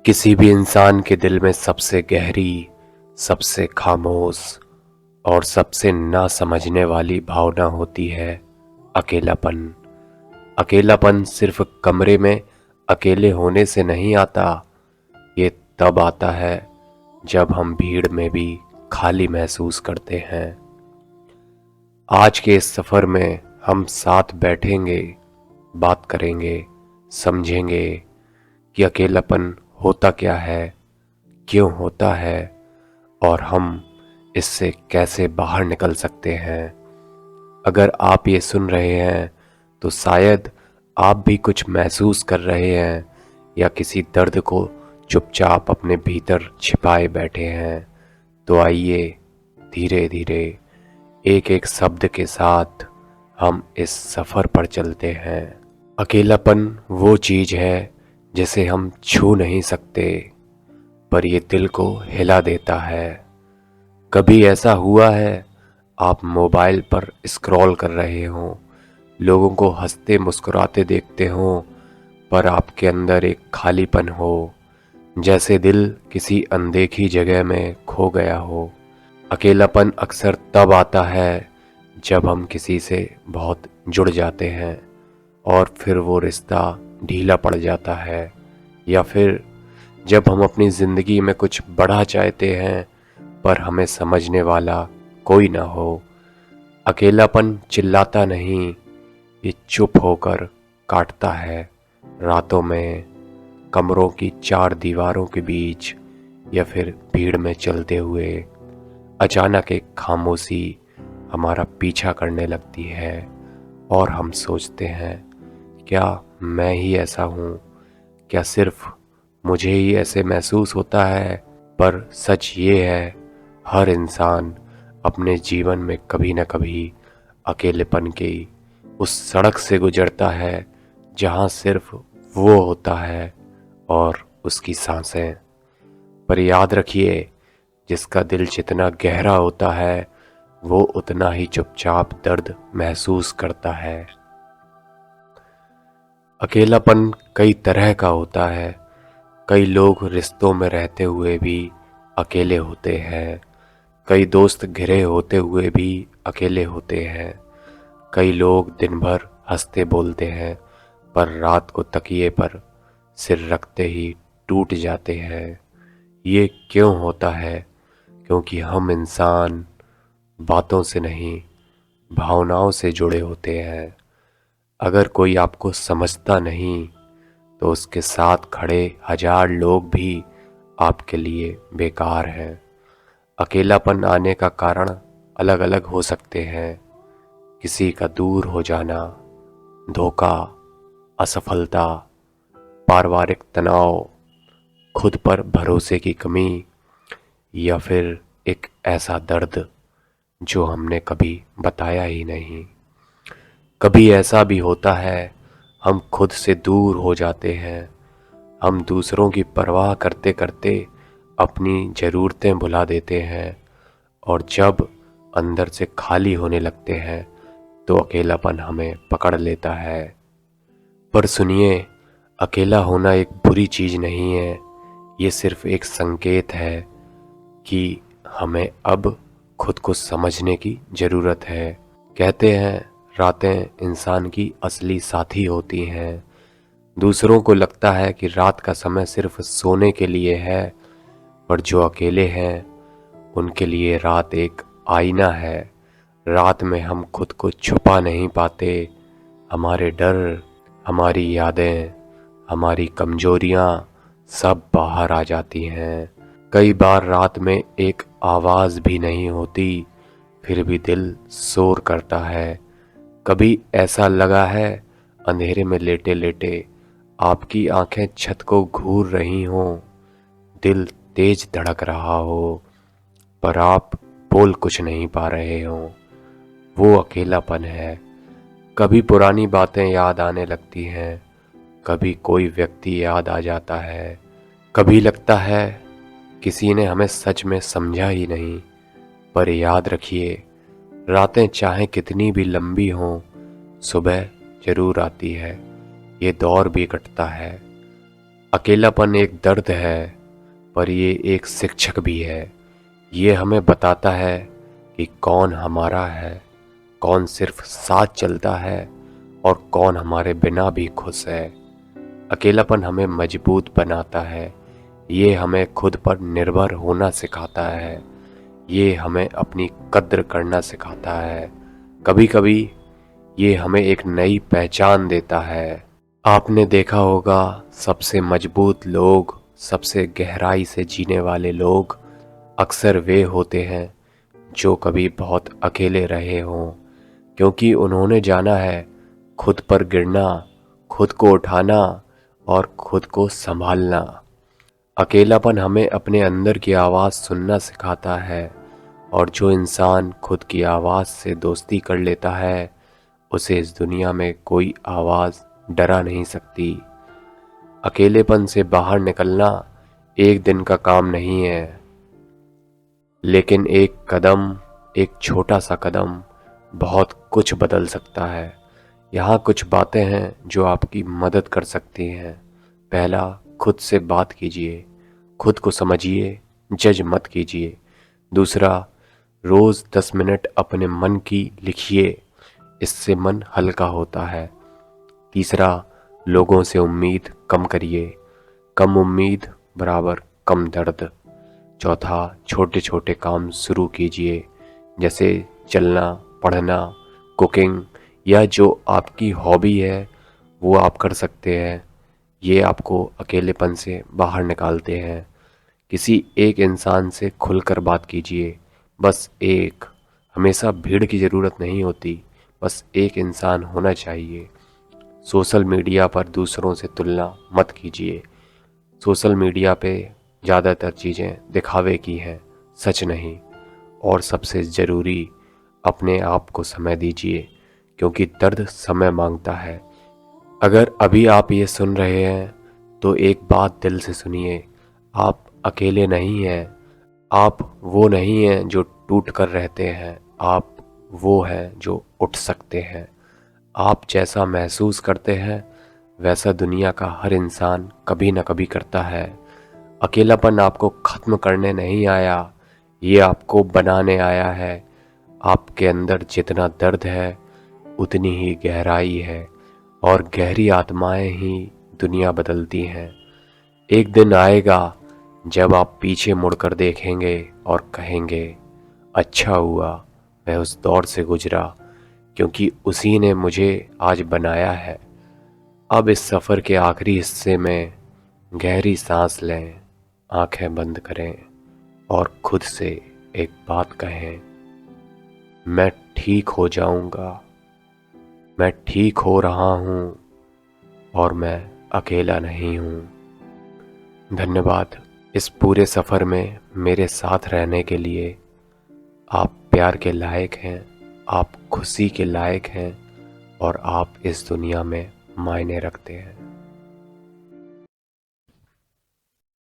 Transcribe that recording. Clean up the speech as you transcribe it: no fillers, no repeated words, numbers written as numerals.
किसी भी इंसान के दिल में सबसे गहरी, सबसे खामोश और सबसे ना समझने वाली भावना होती है अकेलापन। अकेलापन सिर्फ कमरे में अकेले होने से नहीं आता, ये तब आता है जब हम भीड़ में भी खाली महसूस करते हैं। आज के इस सफ़र में हम साथ बैठेंगे, बात करेंगे, समझेंगे कि अकेलापन होता क्या है, क्यों होता है और हम इससे कैसे बाहर निकल सकते हैं। अगर आप ये सुन रहे हैं तो शायद आप भी कुछ महसूस कर रहे हैं या किसी दर्द को चुपचाप अपने भीतर छिपाए बैठे हैं। तो आइए धीरे धीरे एक एक शब्द के साथ हम इस सफ़र पर चलते हैं। अकेलापन वो चीज़ है जिसे हम छू नहीं सकते, पर ये दिल को हिला देता है। कभी ऐसा हुआ है आप मोबाइल पर स्क्रॉल कर रहे हों, लोगों को हंसते मुस्कुराते देखते हों, पर आपके अंदर एक खालीपन हो, जैसे दिल किसी अनदेखी जगह में खो गया हो। अकेलापन अक्सर तब आता है जब हम किसी से बहुत जुड़ जाते हैं और फिर वो रिश्ता ढीला पड़ जाता है, या फिर जब हम अपनी ज़िंदगी में कुछ बड़ा चाहते हैं पर हमें समझने वाला कोई ना हो। अकेलापन चिल्लाता नहीं, ये चुप होकर काटता है। रातों में, कमरों की चार दीवारों के बीच, या फिर भीड़ में चलते हुए अचानक एक खामोशी हमारा पीछा करने लगती है और हम सोचते हैं, क्या मैं ही ऐसा हूँ? क्या सिर्फ मुझे ही ऐसे महसूस होता है? पर सच ये है, हर इंसान अपने जीवन में कभी न कभी अकेलेपन की उस सड़क से गुजरता है जहाँ सिर्फ वो होता है और उसकी सांसें। पर याद रखिए, जिसका दिल जितना गहरा होता है वो उतना ही चुपचाप दर्द महसूस करता है। अकेलापन कई तरह का होता है। कई लोग रिश्तों में रहते हुए भी अकेले होते हैं। कई दोस्त घिरे होते हुए भी अकेले होते हैं। कई लोग दिन भर हंसते बोलते हैं पर रात को तकिए पर सिर रखते ही टूट जाते हैं। ये क्यों होता है? क्योंकि हम इंसान बातों से नहीं, भावनाओं से जुड़े होते हैं। अगर कोई आपको समझता नहीं तो उसके साथ खड़े हजार लोग भी आपके लिए बेकार हैं। अकेलापन आने का कारण अलग अलग हो सकते हैं। किसी का दूर हो जाना, धोखा, असफलता, पारिवारिक तनाव, खुद पर भरोसे की कमी, या फिर एक ऐसा दर्द जो हमने कभी बताया ही नहीं। कभी ऐसा भी होता है हम खुद से दूर हो जाते हैं। हम दूसरों की परवाह करते करते अपनी ज़रूरतें भुला देते हैं, और जब अंदर से खाली होने लगते हैं तो अकेलापन हमें पकड़ लेता है। पर सुनिए, अकेला होना एक बुरी चीज़ नहीं है। ये सिर्फ एक संकेत है कि हमें अब खुद को समझने की ज़रूरत है। कहते हैं रातें इंसान की असली साथी होती हैं। दूसरों को लगता है कि रात का समय सिर्फ सोने के लिए है, पर जो अकेले हैं उनके लिए रात एक आईना है। रात में हम खुद को छुपा नहीं पाते। हमारे डर, हमारी यादें, हमारी कमजोरियां सब बाहर आ जाती हैं। कई बार रात में एक आवाज़ भी नहीं होती, फिर भी दिल शोर करता है। कभी ऐसा लगा है अंधेरे में लेटे लेटे आपकी आंखें छत को घूर रही हों, दिल तेज धड़क रहा हो, पर आप बोल कुछ नहीं पा रहे हों। वो अकेलापन है। कभी पुरानी बातें याद आने लगती हैं, कभी कोई व्यक्ति याद आ जाता है, कभी लगता है किसी ने हमें सच में समझा ही नहीं। पर याद रखिए, रातें चाहे कितनी भी लंबी हों, सुबह जरूर आती है। ये दौर भी कटता है। अकेलापन एक दर्द है, पर ये एक शिक्षक भी है। ये हमें बताता है कि कौन हमारा है, कौन सिर्फ साथ चलता है और कौन हमारे बिना भी खुश है। अकेलापन हमें मजबूत बनाता है। ये हमें खुद पर निर्भर होना सिखाता है। ये हमें अपनी कद्र करना सिखाता है। कभी कभी ये हमें एक नई पहचान देता है। आपने देखा होगा, सबसे मजबूत लोग, सबसे गहराई से जीने वाले लोग अक्सर वे होते हैं जो कभी बहुत अकेले रहे हों, क्योंकि उन्होंने जाना है खुद पर गिरना, खुद को उठाना और खुद को संभालना। अकेलापन हमें अपने अंदर की आवाज़ सुनना सिखाता है, और जो इंसान खुद की आवाज़ से दोस्ती कर लेता है, उसे इस दुनिया में कोई आवाज़ डरा नहीं सकती। अकेलेपन से बाहर निकलना एक दिन का काम नहीं है, लेकिन एक कदम, एक छोटा सा कदम बहुत कुछ बदल सकता है। यहाँ कुछ बातें हैं जो आपकी मदद कर सकती हैं। पहला, खुद से बात कीजिए, खुद को समझिए, जज मत कीजिए। दूसरा, रोज़ 10 मिनट अपने मन की लिखिए, इससे मन हल्का होता है। तीसरा, लोगों से उम्मीद कम करिए, कम उम्मीद बराबर कम दर्द। चौथा, छोटे छोटे काम शुरू कीजिए, जैसे चलना, पढ़ना, कुकिंग, या जो आपकी हॉबी है वो आप कर सकते हैं। ये आपको अकेलेपन से बाहर निकालते हैं। किसी एक इंसान से खुलकर बात कीजिए, बस एक। हमेशा भीड़ की ज़रूरत नहीं होती, बस एक इंसान होना चाहिए। सोशल मीडिया पर दूसरों से तुलना मत कीजिए। सोशल मीडिया पे ज़्यादातर चीज़ें दिखावे की हैं, सच नहीं। और सबसे ज़रूरी, अपने आप को समय दीजिए, क्योंकि दर्द समय मांगता है। अगर अभी आप ये सुन रहे हैं तो एक बात दिल से सुनिए, आप अकेले नहीं हैं। आप वो नहीं हैं जो टूट कर रहते हैं, आप वो हैं जो उठ सकते हैं। आप जैसा महसूस करते हैं वैसा दुनिया का हर इंसान कभी ना कभी करता है। अकेलापन आपको ख़त्म करने नहीं आया, ये आपको बनाने आया है। आपके अंदर जितना दर्द है उतनी ही गहराई है, और गहरी आत्माएं ही दुनिया बदलती हैं। एक दिन आएगा जब आप पीछे मुड़कर देखेंगे और कहेंगे, अच्छा हुआ मैं उस दौर से गुजरा, क्योंकि उसी ने मुझे आज बनाया है। अब इस सफ़र के आखिरी हिस्से में गहरी सांस लें, आंखें बंद करें और खुद से एक बात कहें, मैं ठीक हो जाऊंगा, मैं ठीक हो रहा हूँ, और मैं अकेला नहीं हूँ। धन्यवाद इस पूरे सफ़र में मेरे साथ रहने के लिए। आप प्यार के लायक हैं, आप खुशी के लायक हैं, और आप इस दुनिया में मायने रखते हैं।